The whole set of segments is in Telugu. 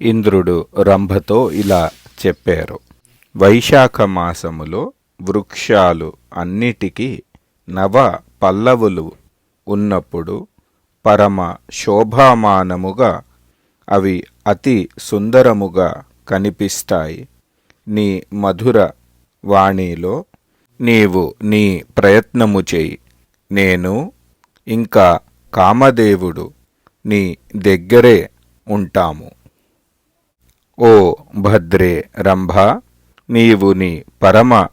ఇంద్రుడు రంభతో ఇలా చెప్పారు. వైశాఖ మాసములో వృక్షాలు అన్నిటికీ నవ పల్లవులు ఉన్నప్పుడు పరమ శోభామానముగా అవి అతి సుందరముగా కనిపిస్తాయి. నీ మధుర వాణిలో నీవు నీ ప్రయత్నము చేయి. నేను ఇంకా కామదేవుడు నీ దగ్గరే ఉంటాము. ఓ భద్రే రంభ, నీవు నీ పరమ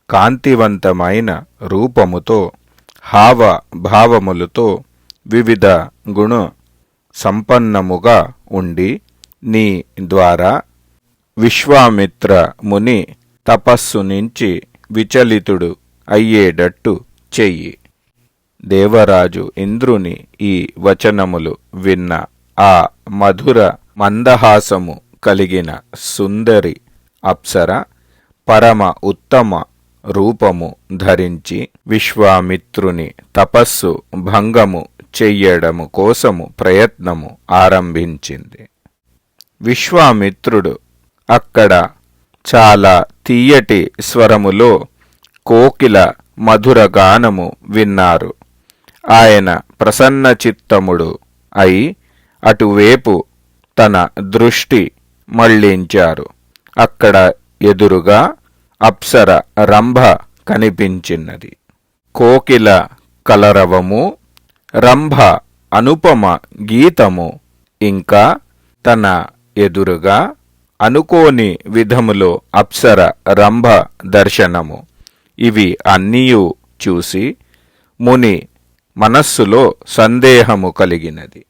కాంతివంతమైన రూపముతో హావ భావములతో వివిధ గుణ సంపన్నముగా ఉండి నీ ద్వారా విశ్వామిత్ర ముని తపస్సు నుంచి విచలితుడు అయ్యేటట్టు చెయ్యి. దేవరాజు ఇంద్రుని ఈ వచనములు విన్న ఆ మధుర మందహాసము కలిగిన సుందరి అప్సర పరమ ఉత్తమ రూపము ధరించి విశ్వామిత్రుని తపస్సు భంగము చెయ్యడము కోసము ప్రయత్నము ఆరంభించింది. విశ్వామిత్రుడు అక్కడ చాలా తీయటి స్వరములో కోకిల మధుర గానము విన్నారు. ఆయన ప్రసన్న చిత్తముడు అయి అటువేపు తన దృష్టి మళ్లించారు. అక్కడ ఎదురుగా అప్సర రంభ కనిపించినది. కోకిల కలరవము, రంభ అనుపమ గీతము, ఇంకా తన ఎదురుగా అనుకోని విధములో అప్సర రంభ దర్శనము, ఇవి అన్నీయూ చూసి ముని మనస్సులో సందేహము కలిగినది.